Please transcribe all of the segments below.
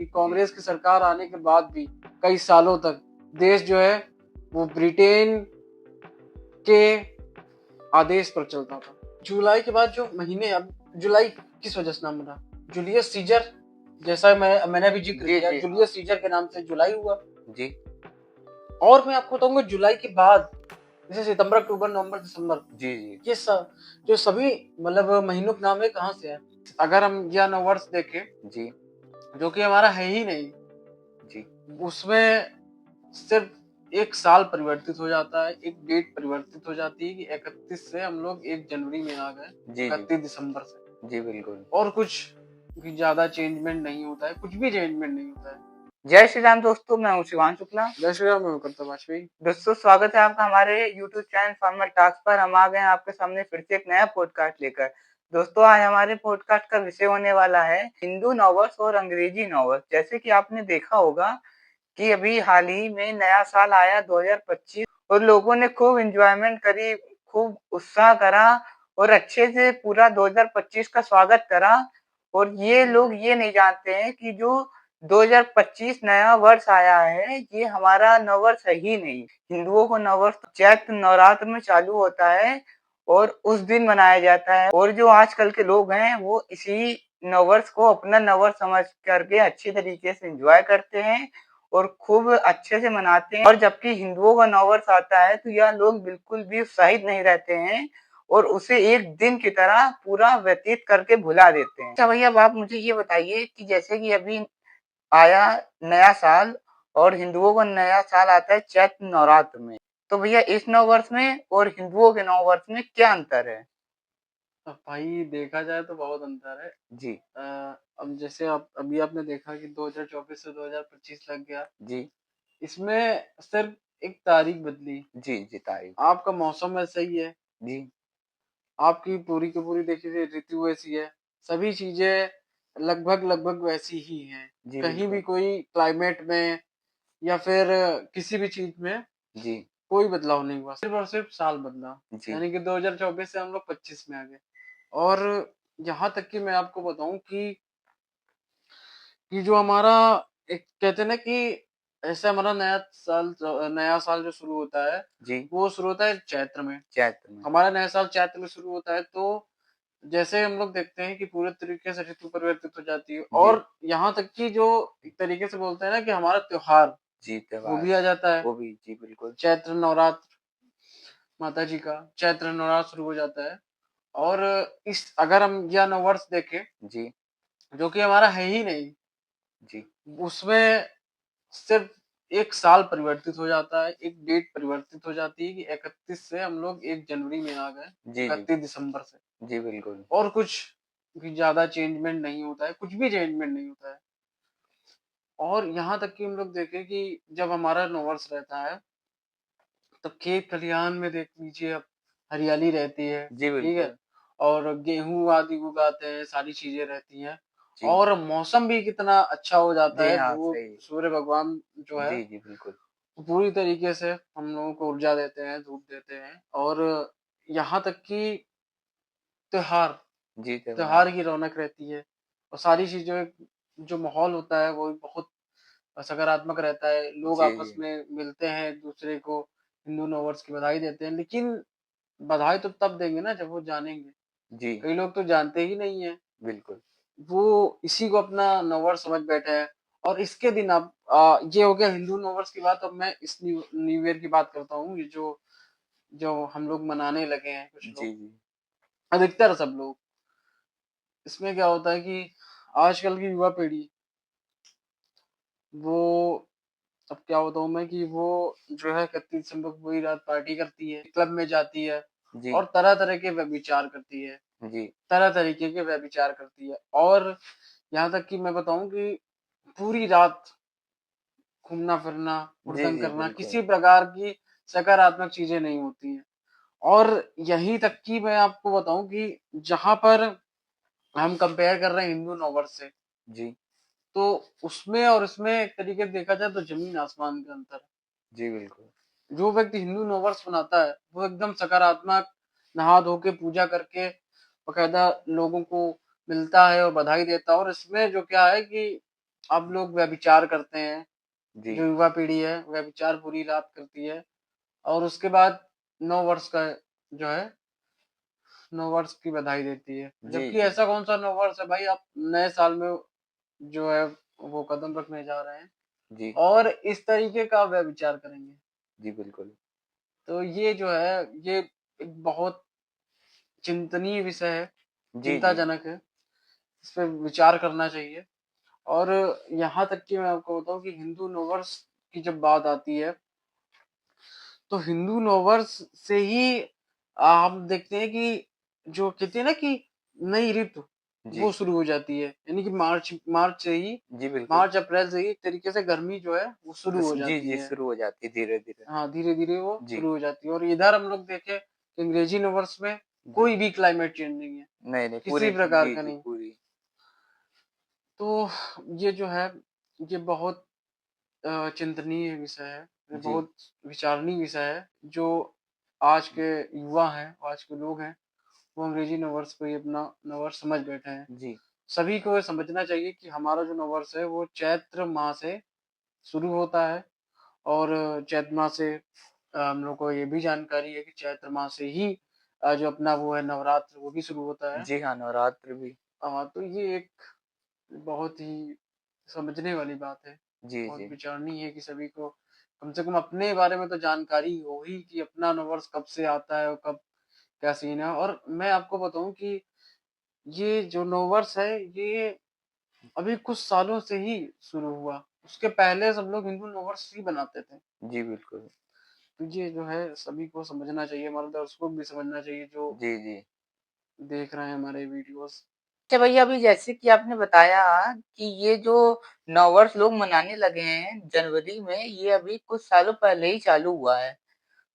कांग्रेस की सरकार आने के बाद भी कई सालों तक देश जो है वो ब्रिटेन के आदेश पर चलता था। जुलाई के बाद जो महीने, अब जुलाई किस वजह से नाम बना, जूलियस सीजर, जैसा मैंने अभी जिक्र किया, जूलियस सीजर के नाम से जुलाई हुआ जी। और मैं आपको बताऊंगा जुलाई के बाद जैसे सितंबर, अक्टूबर, नवंबर, दिसंबर, जी जी ये जो सभी मतलब महीनों के नाम है कहाँ से है। अगर हम यह नववर्ष देखें जी जो कि हमारा है ही नहीं जी, उसमें सिर्फ एक साल परिवर्तित हो जाता है, एक डेट परिवर्तित हो जाती है कि 31 से हम लोग 1 जनवरी में आ गए, जी 31 दिसंबर से। जी बिल्कुल। और कुछ भी ज्यादा चेंजमेंट नहीं होता है, कुछ भी चेंजमेंट नहीं होता है। जय श्री राम दोस्तों, मैं हूँ शिवान शुक्ला। जय श्री राम, मैं करता वाजपेयी। दोस्तों स्वागत है आपका हमारे YouTube चैनल फार्मर टॉक्स पर। हम आ गए हैं आपके सामने फिर से एक नया पॉडकास्ट लेकर। दोस्तों आज हमारे पॉडकास्ट का विषय होने वाला है हिंदू नववर्ष और अंग्रेजी नववर्ष। जैसे कि आपने देखा होगा कि अभी हाल ही में नया साल आया 2025 और लोगों ने खूब एंजॉयमेंट करी, खूब उत्साह करा और अच्छे से पूरा 2025 का स्वागत करा। और ये लोग ये नहीं जानते हैं कि जो 2025 नया वर्ष आया है ये हमारा नववर्ष है ही नहीं। हिंदुओं को नववर्ष चैत्र नवरात्र में चालू होता है और उस दिन मनाया जाता है। और जो आजकल के लोग हैं वो इसी नववर्ष को अपना नववर्ष समझ करके अच्छी तरीके से एंजॉय करते हैं और खूब अच्छे से मनाते हैं। और जबकि हिंदुओं का नववर्ष आता है तो यह लोग बिल्कुल भी उत्साहित नहीं रहते हैं और उसे एक दिन की तरह पूरा व्यतीत करके भुला देते हैं। अच्छा भैया, आप मुझे ये बताइए कि जैसे कि अभी आया नया साल और हिंदुओं का नया साल आता है चैत्र नवरात्र में, तो भैया इस नववर्ष में और हिंदुओं के नववर्ष में क्या अंतर है? अब भाई देखा जाए तो बहुत अंतर है जी अब जैसे अभी आपने देखा कि 2024 से 2025 लग गया जी इसमें सिर्फ एक तारीख बदली, जी जी तारीख। आपका मौसम वैसा ही है, जी आपकी पूरी की पूरी देखिए ऋतु वैसी है, सभी चीजें लगभग लगभग वैसी ही हैं। जी कहीं भी बिल्कुल। कोई क्लाइमेट में या फिर किसी भी चीज में जी कोई बदलाव नहीं हुआ, सिर्फ और सिर्फ साल बदला। जी यानी कि 2024 से हम लोग 25 में आ गए। और यहाँ तक कि मैं आपको बताऊं कि जो हमारा एक कहते हैं ना कि ऐसे हमारा नया साल जो शुरू होता है जी वो शुरू होता है चैत्र में। चैत्र में। हमारा नया साल चैत्र में शुरू होता है तो जैसे हम लोग देखते हैं कि पूरे तरीके से ऋतु परिवर्तित हो जाती है जी और यहाँ तक कि जो एक तरीके से बोलते हैं ना कि हमारा त्योहार जी वो त्योहार भी आ जाता है। वो भी जी बिल्कुल। चैत्र नवरात्र, माता जी का चैत्र नवरात्र शुरू हो जाता है। और इस अगर हम यह नववर्ष देखें जी जो कि हमारा है ही नहीं जी उसमें सिर्फ एक साल परिवर्तित हो जाता है, एक डेट परिवर्तित हो जाती है कि 31 से हम लोग 1 जनवरी में आ गए, जी जी 31 दिसंबर से। जी बिल्कुल। और कुछ भी ज्यादा चेंजमेंट नहीं होता है, कुछ भी चेंजमेंट नहीं होता है। और यहाँ तक कि हम लोग देखें कि जब हमारा नववर्ष रहता है तब खेत खलिहान में देख लीजिए आप, हरियाली रहती है, जी ठीक है, बिल्कुल। और गेहूं आदि उगाते हैं, सारी चीजें रहती हैं जी और मौसम भी कितना अच्छा हो जाता जी है। हाँ धूप, सही। सूर्य भगवान जो है जी जी बिल्कुल। पूरी तरीके से हम लोगों को ऊर्जा देते हैं, धूप देते हैं। और यहाँ तक कि त्योहार जी त्योहार। त्योहार की रौनक रहती है और सारी चीजें, जो माहौल होता है वो बहुत सकारात्मक रहता है। लोग जी आपस जी में मिलते हैं, एक दूसरे को हिंदू नववर्ष की बधाई देते हैं, लेकिन बधाई तो तब देंगे ना जब वो जानेंगे। जी कई लोग तो जानते ही नहीं है, बिल्कुल। वो इसी को अपना नववर्ष समझ बैठे हैं। और इसके दिन अब ये हो गया हिंदू नववर्ष की बात। अब मैं इस न्यू ईयर की बात करता हूँ, ये जो जो हम लोग मनाने लगे हैं कुछ जी लोग, जी अधिकतर सब लोग। इसमें क्या होता है कि आजकल की युवा पीढ़ी वो, अब क्या बताऊँ मैं कि वो जो है 31 दिसंबर को पूरी रात पार्टी करती है, क्लब में जाती है जी और तरह तरह के व्यभिचार करती है, जी तरह तरीके के व्यभिचार करती है। और यहाँ तक कि मैं बताऊं कि पूरी रात घूमना फिरना, जी हुड़दंग जी करना, बिल्कुल। किसी प्रकार की सकारात्मक चीजें नहीं होती हैं। और यहीं तक कि मैं आपको बताऊं कि जहां पर हम कंपेयर कर रहे हैं हिंदू नववर्ष से, जी तो उसमें और इसमें एक तरीके से देखा जाए तो जमीन आसमान का अंतर जी बिल्कुल। है। जो व्यक्ति हिंदू नववर्ष मनाता है वो एकदम सकारात्मक, नहा धो के पूजा करके बकायदा लोगों को मिलता है और बधाई देता है। और इसमें जो क्या है कि अब लोग व्यभिचार करते हैं, जी जो युवा पीढ़ी है व्यभिचार बुरी रात करती है, और उसके बाद 9 वर्ष का जो है 9 वर्ष की बधाई देती है। जी जबकि जी ऐसा कौन सा 9 वर्ष है भाई, आप नए साल में जो है वो कदम रखने जा रहे हैं जी और इस तरीके का व्यभिचार करेंगे। जी बिल्कुल। तो ये जो है ये एक बहुत चिंतनीय विषय है, जी जी चिंताजनक है, इस पे विचार करना चाहिए। और यहाँ तक कि मैं आपको बताऊं कि हिंदू नववर्ष की जब बात आती है तो हिंदू नववर्ष से ही हम देखते हैं कि जो कहते हैं ना कि नई ऋतु जी वो शुरू हो जाती है, यानी कि मार्च मार्च से ही, जी बिल्कुल। मार्च अप्रैल से ही एक तरीके से गर्मी जो है वो शुरू हो जी जाती जी है। शुरू हो जाती है धीरे धीरे। हाँ, धीरे धीरे वो जी शुरू हो जाती है। और इधर हम लोग देखें कि अंग्रेजी नववर्ष में जी कोई भी क्लाइमेट चेंज नहीं है, नहीं नहीं किसी पूरे प्रकार जी का जी नहीं। पूरी। तो ये जो है ये बहुत चिंतनीय विषय है, ये जी बहुत विचारणीय विषय है। जो आज के युवा हैं, आज के लोग हैं, वो अंग्रेजी नववर्ष को ही अपना नववर्ष समझ बैठे हैं। जी सभी को ये समझना चाहिए कि हमारा जो नववर्ष है वो चैत्र माह से शुरू होता है। और चैत्र माह से हम लोग को ये भी जानकारी है कि चैत्र माह से ही जो अपना वो है नवरात्र वो भी शुरू होता है। जी हाँ, नवरात्र भी। तो ये एक बहुत ही समझने वाली बात है, जी बहुत जी विचारणीय है कि सभी को कम से कम अपने बारे में तो जानकारी हो ही कि अपना नववर्ष कब से आता है और कब क्या सीन है। और मैं आपको बताऊं कि ये जो नववर्ष है ये अभी कुछ सालों से ही शुरू हुआ, उसके पहले सब लोग हिंदू नववर्ष ही बनाते थे। जी बिल्कुल। तो ये जो है सभी को समझना चाहिए, हमारे दर्शकों को भी समझना चाहिए जो जी जी देख रहे हैं हमारे वीडियोस। अच्छा भैया, अभी जैसे कि आपने बताया कि ये जो नववर्ष लोग मनाने लगे हैं जनवरी में, ये अभी कुछ सालों पहले ही चालू हुआ है।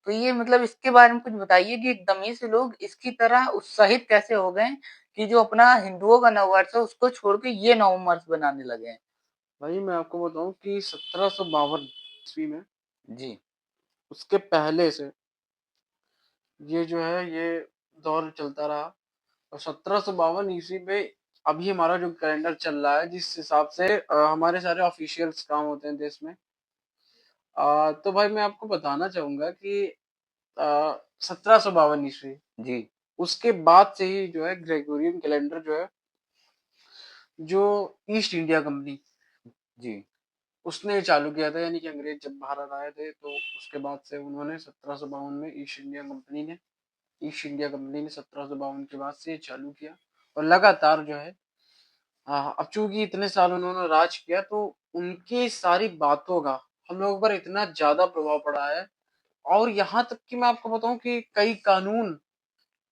तो ये मतलब इसके बारे में कुछ बताइए कि एकदम ही से लोग इसकी तरह उत्साहित कैसे हो गए कि जो अपना हिंदुओं का नववर्ष है उसको छोड़ के ये नववर्ष बनाने लगे हैं। भाई मैं आपको बताऊं कि 1752 में, जी उसके पहले से ये जो है ये दौर चलता रहा। और 1752 में अभी हमारा जो कैलेंडर चल रहा है जिस हिसाब से हमारे सारे ऑफिशियल्स काम होते हैं देश में, तो भाई मैं आपको बताना चाहूंगा कि 1752 जी उसके बाद से ही जो है ग्रेगोरियन कैलेंडर जो है, जो ईस्ट इंडिया कंपनी जी उसने चालू किया था, यानी कि अंग्रेज जब भारत आए थे तो उसके बाद से उन्होंने 1752 में ईस्ट इंडिया कंपनी ने 1752 के बाद से ये चालू किया। और लगातार जो है अब चूंकि इतने साल उन्होंने राज किया तो उनकी सारी बातों का हम लोगों पर इतना ज्यादा प्रभाव पड़ा है। और यहाँ तक कि मैं आपको बताऊं कि कई कानून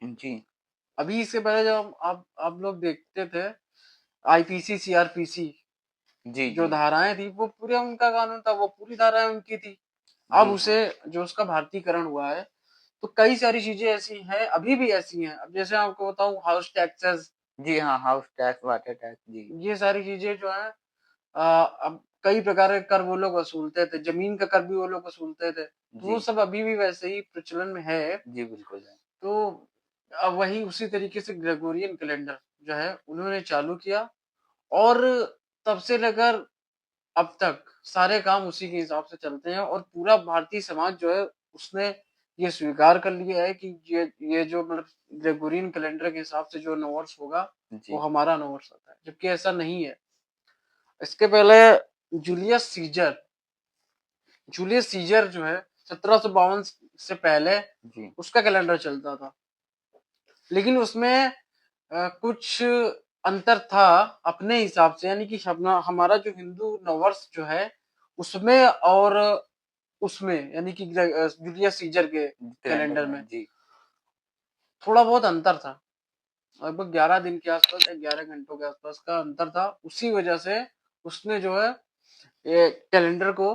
जी अभी इससे पहले जब आप लोग देखते थे आईपीसी सीआरपीसी जी जो जी धाराएं थी वो पूरे उनका कानून था, वो पूरी धाराएं उनकी थी। अब जी हाँ उसे जो उसका भारतीकरण हुआ है तो कई सारी चीजें ऐसी हैं, अभी भी ऐसी हैं। अब जैसे आपको बताऊं हाउस टैक्सेस, जी हाँ, हाउस टैक्स, वाटर टैक्स। जी ये सारी चीजें जो है अब कई प्रकार के कर वो लोग वसूलते थे, जमीन का कर भी वो लोग वसूलते थे, तो वो जी सब अभी भी वैसे ही प्रचलन में है। जी बिल्कुल है। तो अब वही उसी तरीके से ग्रेगोरियन कैलेंडर जो है उन्होंने चालू किया। और तब से लेकर अब तक सारे काम उसी के हिसाब से चलते हैं। और पूरा भारतीय समाज जो है उसने ये स्वीकार कर लिया है कि ये जो मतलब ग्रेगोरियन कैलेंडर के हिसाब से जो नववर्ष होगा वो जी हमारा नववर्ष होता है, जबकि ऐसा नहीं है। इसके पहले जूलियस सीजर जूलियस सीजर जो है 1752 से पहले जी उसका कैलेंडर चलता था, लेकिन उसमें कुछ अंतर था अपने हिसाब से, यानी कि अपना हमारा जो हिंदू नववर्ष जो है उसमें और उसमें यानी कि जूलियस सीजर के कैलेंडर कैलेंडर में में। जी थोड़ा बहुत अंतर था। लगभग 11 दिन के आसपास या 11 घंटों के आसपास का अंतर था। उसी वजह से उसने जो है ये कैलेंडर को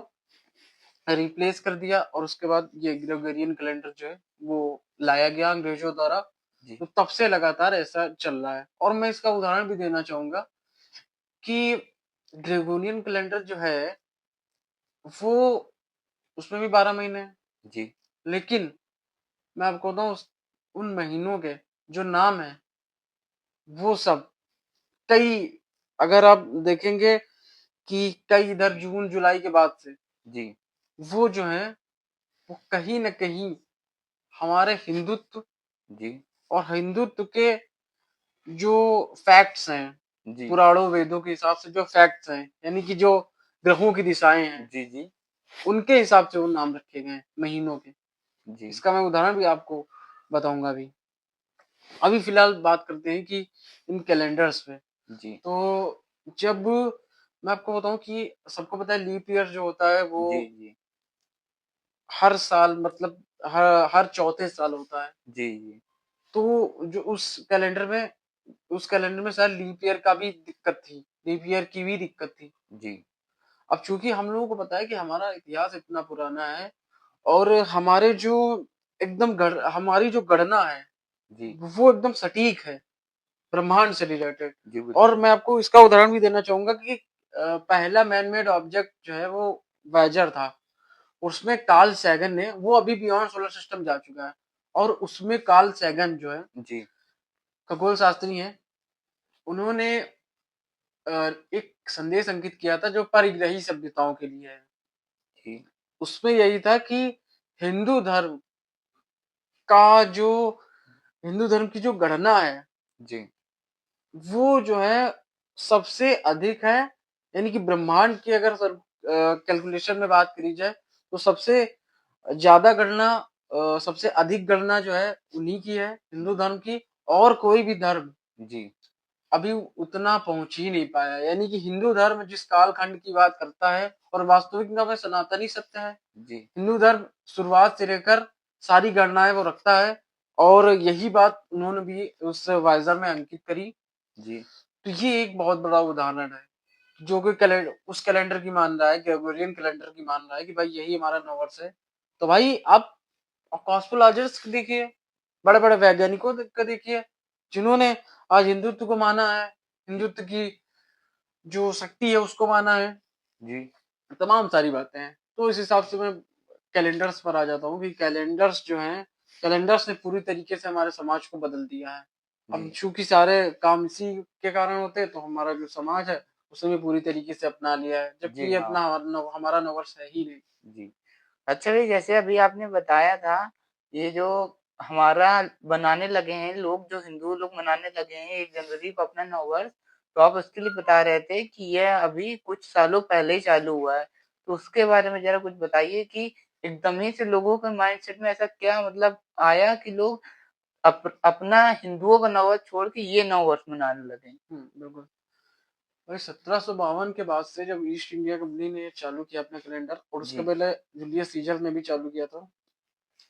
रिप्लेस कर दिया और उसके बाद ये ग्रेगोरियन कैलेंडर जो है वो लाया गया अंग्रेजों द्वारा। जी तो तब से लगातार ऐसा चल रहा है। और मैं इसका उदाहरण भी देना चाहूंगा कि ग्रेगोरियन कैलेंडर जो है वो उसमें भी 12 महीने हैं, जी लेकिन मैं आपको बताऊं उन महीनों के जो नाम है वो सब कई, अगर आप देखेंगे कि कई इधर जून जुलाई के बाद से जी वो जो है वो कहीं न कहीं हमारे हिंदुत्व जी और हिंदुत्व के जो फैक्ट्स हैं, जी पुराणों वेदों के हिसाब से जो फैक्ट्स हैं, यानी कि जो ग्रहों की दिशाएं हैं, जी जी उनके हिसाब से वो नाम रखे गए हैं महीनों के। जी इसका मैं उदाहरण भी आपको बताऊंगा अभी। अभी फिलहाल बात करते हैं कि इन कैलेंडर्स पे। जी तो जब मैं आपको बताऊं कि सबको पता है लीप ईयर जो होता है वो जी जी हर साल मतलब हर चौथे साल होता है। जी जी तो जो उस कैलेंडर में शायद लीप ईयर का भी दिक्कत थी, लीप ईयर की भी दिक्कत थी। जी अब चूंकि हम लोगों को पता है कि हमारा इतिहास इतना पुराना है और हमारे जो हमारी जो गणना है जी वो एकदम सटीक है ब्रह्मांड से रिलेटेड। जी और बिल्कुल मैं आपको इसका उदाहरण भी देना चाहूंगा कि पहला मैन मेड ऑब्जेक्ट जो है वो वॉयेजर था। उसमें कार्ल सैगन ने वो अभी बियॉन्ड सोलर सिस्टम जा चुका है और उसमें कार्ल सैगन जो है जी खगोल शास्त्री हैं, उन्होंने एक संदेश अंकित किया था जो परिग्रही सभ्यताओं के लिए है। जी उसमें यही था कि हिंदू धर्म का जो हिंदू धर्म की जो गणना है जी वो जो है सबसे अधिक है, यानी कि ब्रह्मांड की अगर कैलकुलेशन में बात करी जाए तो सबसे ज्यादा गणना सबसे अधिक गणना जो है उन्हीं की है हिंदू धर्म की। और कोई भी धर्म जी अभी उतना पहुंच ही नहीं पाया, यानी कि हिंदू धर्म जिस कालखंड की बात करता है और वास्तविकता में सनातनी सत्य है। जी हिंदू धर्म शुरुआत से लेकर सारी गणनाएं वो रखता है और यही बात उन्होंने भी उस वाइजर में अंकित करी। जी तो ये एक बहुत बड़ा उदाहरण है जो कि कैलेंडर उस कैलेंडर की मान रहा है, ग्रेगोरियन कैलेंडर की मान रहा है कि भाई यही हमारा नववर्ष है। तो भाई आप कॉस्मोलॉजिस्ट को देखिए, बड़े बड़े वैज्ञानिकों को देखिए जिन्होंने आज हिंदुत्व को माना है, हिंदुत्व की जो शक्ति है उसको माना है, जी तमाम सारी बातें हैं। तो इस हिसाब से मैं कैलेंडर्स पर आ जाता हूँ कि कैलेंडर्स जो हैं, कैलेंडर्स ने पूरी तरीके से हमारे समाज को बदल दिया है। अब जी चूंकि सारे काम इसी के कारण होते हैं तो हमारा जो समाज है उसने भी पूरी तरीके से अपना लिया है, जबकि जी ये हाँ अपना हमारा नववर्ष है ही नहीं। जी अच्छा भाई जैसे अभी आपने बताया था ये जो हमारा बनाने लगे हैं लोग जो हिंदू लोग मनाने लगे हैं 1 जनवरी को अपना नववर्ष तो आप उसके लिए बता रहे थे कि यह अभी कुछ सालों पहले ही चालू हुआ है तो उसके बारे में जरा कुछ बताइए कि एकदम ही से लोगों के माइंडसेट में ऐसा क्या मतलब आया कि लोग अपना हिंदुओं का नववर्ष छोड़ के ये नववर्ष मनाने लगे। बिल्कुल। भाई 1752 के बाद से जब ईस्ट इंडिया कंपनी ने चालू किया अपना कैलेंडर, और उसके जी पहले जूलियस सीजर ने भी चालू किया था,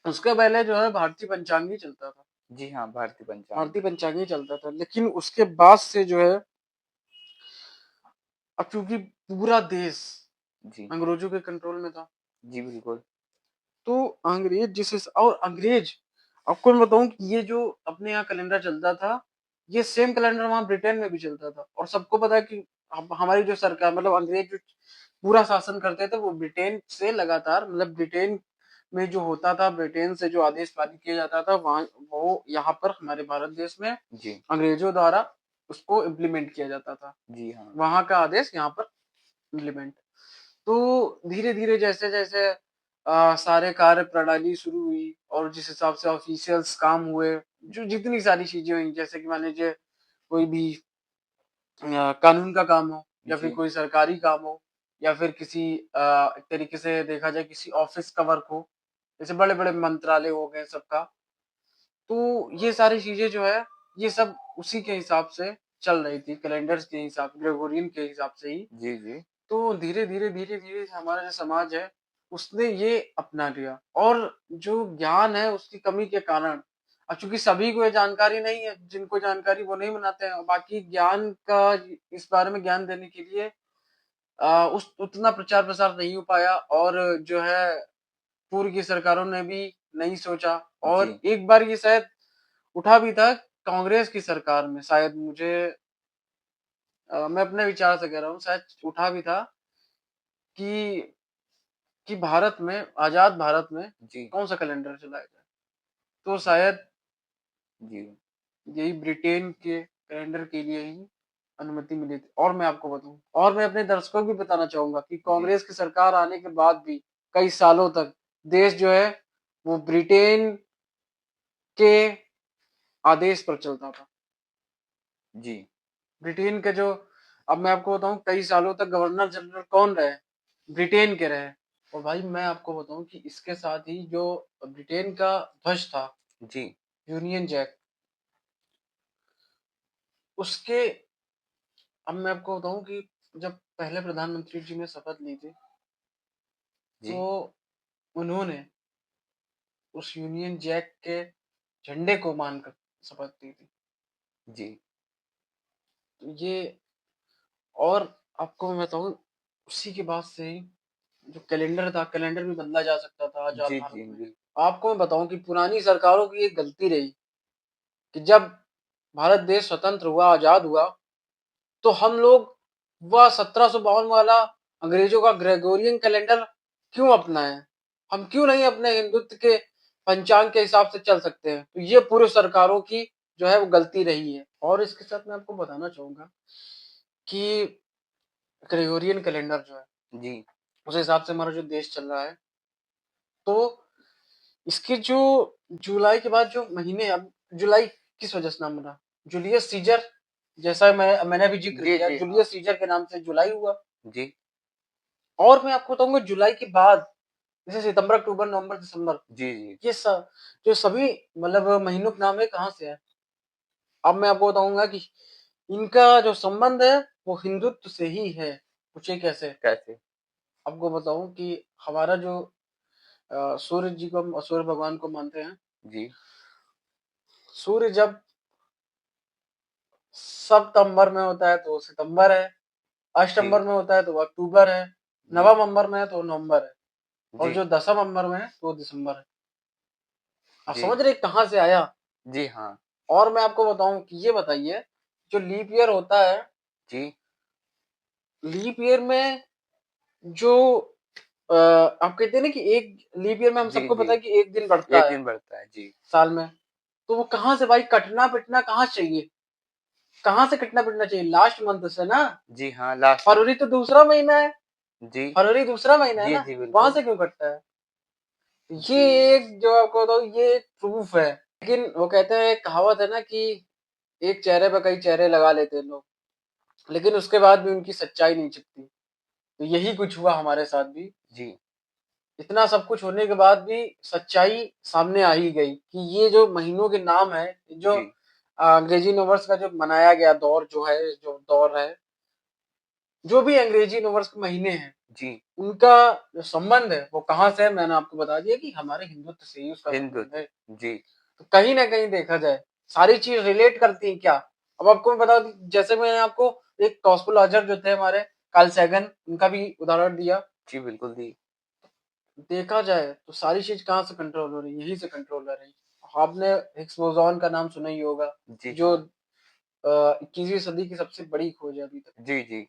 उसके पहले जो है भारतीय पंचांग ही चलता था। जी हाँ भारतीय पंचांग भारतीय पंचांग ही चलता था, लेकिन उसके बाद से जो है अब चूंकि पूरा देश जी अंग्रेजों के कंट्रोल में था, जी बिल्कुल तो अंग्रेज और अंग्रेज, आपको मैं बताऊं कि ये जो अपने यहाँ कैलेंडर चलता था ये सेम कैलेंडर वहां ब्रिटेन में भी चलता था। और सबको पता है कि हमारी जो सरकार मतलब अंग्रेज जो पूरा शासन करते थे वो ब्रिटेन से लगातार मतलब ब्रिटेन में जो होता था, ब्रिटेन से जो आदेश पारित किया जाता था वहां वो यहाँ पर हमारे भारत देश में जी अंग्रेजों द्वारा उसको इम्प्लीमेंट किया जाता था। जी हाँ वहां का आदेश यहाँ पर इम्प्लीमेंट। तो धीरे धीरे जैसे जैसे सारे कार्य प्रणाली शुरू हुई और जिस हिसाब से ऑफिशियल्स काम हुए, जो जितनी सारी चीजें हुई, जैसे कि मान लीजिए कोई भी कानून का काम हो या फिर जी कोई सरकारी काम हो या फिर किसी एक तरीके से देखा जाए किसी ऑफिस का वर्क हो, जैसे बड़े बड़े मंत्रालय हो गए सबका। तो ये सारी चीजें जो है ये सब उसी के हिसाब से चल रही थी, कैलेंडर्स के हिसाब ग्रेगोरियन के हिसाब से ही। जी जी तो धीरे धीरे हमारा जो समाज है उसने ये अपना लिया। और जो ज्ञान है उसकी कमी के कारण, अब चूंकि सभी को ये जानकारी नहीं है, जिनको जानकारी वो नहीं मनाते हैं, और बाकी ज्ञान का इस बारे में ज्ञान देने के लिए उस उतना प्रचार प्रसार नहीं हो पाया। और जो है पूर्व की सरकारों ने भी नहीं सोचा। जी और एक बार ये शायद उठा भी था कांग्रेस की सरकार में, शायद मुझे मैं अपने विचार से कह रहा हूँ, शायद उठा भी था कि भारत में, आजाद भारत में जी कौन सा कैलेंडर चलाया जाए। तो शायद जी यही ब्रिटेन के कैलेंडर के लिए ही अनुमति मिली थी। और मैं आपको बताऊं, और मैं अपने दर्शकों को भी बताना चाहूंगा कि कांग्रेस की सरकार आने के बाद भी कई सालों तक देश जो है वो ब्रिटेन के आदेश पर चलता था। जी ब्रिटेन के जो, अब मैं आपको बताऊं, कई सालों तक गवर्नर जनरल कौन रहे? ब्रिटेन के रहे। और भाई मैं आपको बताऊं कि इसके साथ ही जो ब्रिटेन का ध्वज था, जी यूनियन जैक, उसके, अब मैं आपको बताऊं कि जब पहले प्रधानमंत्री जी ने शपथ ली थी जी तो उन्होंने उस यूनियन जैक के झंडे को मानकर शपथ ली थी। जी तो ये, और आपको मैं बताऊं, उसी के बाद से ही जो कैलेंडर था, कैलेंडर भी बदला जा सकता था आजाद जी भारत जी में। बिल्कुल। आपको मैं बताऊं कि पुरानी सरकारों की एक गलती रही कि जब भारत देश स्वतंत्र हुआ, आजाद हुआ, तो हम लोग वह 1752 वाला अंग्रेजों का ग्रेगोरियन कैलेंडर क्यों अपनाएं? हम क्यों नहीं अपने हिंदुत्व के पंचांग के हिसाब से चल सकते हैं? तो ये पूर्व सरकारों की जो है वो गलती रही है। और इसके साथ मैं आपको बताना चाहूंगा कि ग्रेगोरियन कैलेंडर जो है, जी उस हिसाब से हमारा जो देश चल रहा है, तो इसके जो जुलाई के बाद जो महीने, अब जुलाई किस वजह से नाम बना? जूलियस सीजर, जैसा मैंने अभी जिक्र जी किया, जी हाँ जूलियस सीजर के नाम से जुलाई हुआ। जी और मैं आपको बताऊंगा जुलाई के बाद, जैसे सितंबर, अक्टूबर, नवंबर, दिसंबर, जी जी ये जो सभी मतलब महीनों के नाम है, कहाँ से है? अब मैं आपको बताऊंगा कि इनका जो संबंध है वो हिंदुत्व से ही है। पूछे कैसे? कैसे? आपको बताऊं कि हमारा जो सूर्य जी को, हम सूर्य भगवान को मानते हैं। जी सूर्य जब सितंबर में होता है तो सितंबर है, जी अष्टंबर में होता है तो अक्टूबर है, जी नवम अंबर में है तो नवंबर है, और जी जो दसम अंबर में है तो दिसंबर है। आप जी समझ रहे कहाँ से आया? जी हाँ और मैं आपको बताऊं कि ये बताइए, जो लीप ईयर होता है, जी लीप ईयर में जो आप कहते हैं ना कि एक लीप ईयर में, हम जी सबको जी पता है कि एक दिन बढ़ता एक है दिन बढ़ता है। जी साल में। तो वो कहाँ से भाई कटना पिटना कहाँ से चाहिए? कहाँ से कटना पिटना चाहिए? लास्ट मंथ से ना। जी हाँ लास्ट मंथ। फरवरी तो दूसरा महीना है, जी फरवरी दूसरा महीना है जी ना, जी वहां बिल्कुल। से क्यों कटता है? ये जी एक, जो आपको बताऊं, ये एक प्रूफ है। लेकिन वो कहते हैं, एक कहावत है ना कि एक चेहरे पर कई चेहरे लगा लेते हैं लोग, लेकिन उसके बाद भी उनकी सच्चाई नहीं छिपती। तो यही कुछ हुआ हमारे साथ भी। जी इतना सब कुछ होने के बाद भी सच्चाई सामने आ ही गई कि ये जो महीनों के नाम है, जो जी अंग्रेजी नववर्ष का जो मनाया गया दौर जो है, जो दौर है, जो भी अंग्रेजी नववर्ष के महीने हैं, जी उनका जो संबंध है वो कहाँ से है? मैंने आपको बता दिया कि हमारे हिंदुत्व से ही उसका संबंध है। हिंदुत्व। जी तो कहीं ना कहीं देखा जाए, सारी चीज रिलेट करती है क्या? अब आपको मैं बता दूं, जैसे मैंने आपको एक कॉस्मोलॉजर जो थे हमारे, कार्ल सैगन, उनका भी उदाहरण दिया। जी बिल्कुल दी। देखा जाए तो सारी चीज कहाँ से कंट्रोल हो रही है? यहीं से कंट्रोल हो रही है। आपने हिग्स बोसॉन का नाम सुना ही होगा, जी जो हाँ 21वीं सदी की सबसे बड़ी खोज है अभी तक। जी जी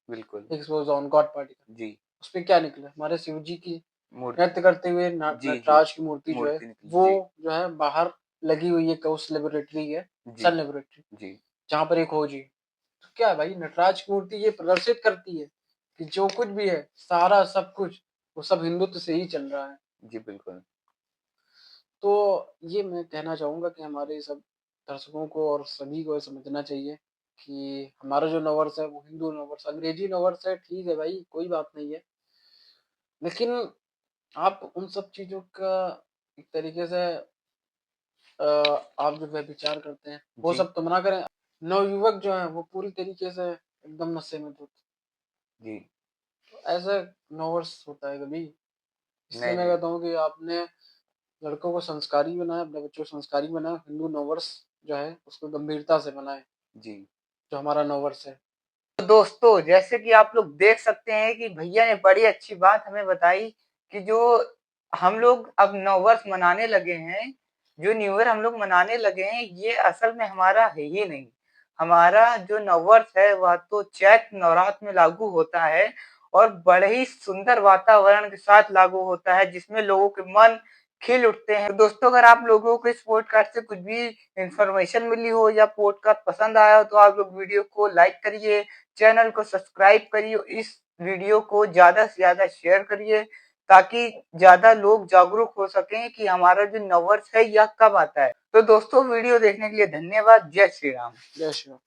बिल्कुल। Higgs boson, God particle. जी उस पे क्या निकला? हमारे शिव जी की मूर्ति। नृत्य करते हुए जी जी नटराज की मूर्ति जो है, मूर्ति निकली। वो जी जो है बाहर लगी हुई है, उस लेबोरेटरी है, जी सन लेबोरेटरी, जी जहाँ पर एक खोज हुई। तो क्या है भाई, नटराज की मूर्ति ये प्रदर्शित करती है कि जो कुछ भी है, सारा सब कुछ, वो सब हिंदुत्व से ही चल रहा है। जी बिल्कुल। तो ये मैं कहना चाहूंगा कि हमारे सब दर्शकों को और सभी को ये समझना चाहिए कि हमारा जो नववर्ष है वो हिंदू नववर्ष, अंग्रेजी नववर्ष है, ठीक है भाई, कोई बात नहीं है। लेकिन आप उन सब चीजों का एक तरीके से आप जो है विचार करते हैं, वो जी सब तो मना करें। नवयुवक जो है वो पूरी तरीके से एकदम नशे में धुत, जी ऐसा नववर्ष होता है कभी? इसलिए नहीं मैं नहीं। कहता हूँ कि आपने लड़कों को संस्कारी बनाए, अपने बच्चों को संस्कारी बनाए, हिंदू नववर्ष जो है उसको गंभीरता से मनाए, जी जो हमारा नववर्ष है। तो दोस्तों जैसे कि आप लोग देख सकते हैं कि भैया ने बड़ी अच्छी बात हमें बताई कि जो हम लोग अब नववर्ष मनाने लगे हैं, जो न्यू ईयर हम लोग मनाने लगे हैं, ये असल में हमारा है ही नहीं। हमारा जो नववर्ष है वह तो चैत नवरात्र में लागू होता है और बड़े ही सुंदर वातावरण के साथ लागू होता है, जिसमें लोगों के मन खिल उठते हैं। तो दोस्तों, अगर आप लोगों को इस पॉडकास्ट से कुछ भी इंफॉर्मेशन मिली हो या पॉडकास्ट पसंद आया हो तो आप लोग वीडियो को लाइक करिए, चैनल को सब्सक्राइब करिए, इस वीडियो को ज्यादा से ज्यादा शेयर करिए ताकि ज्यादा लोग जागरूक हो सकें कि हमारा जो नववर्ष है यह कब आता है। तो दोस्तों, वीडियो देखने के लिए धन्यवाद। जय श्री राम। जय श्री राम।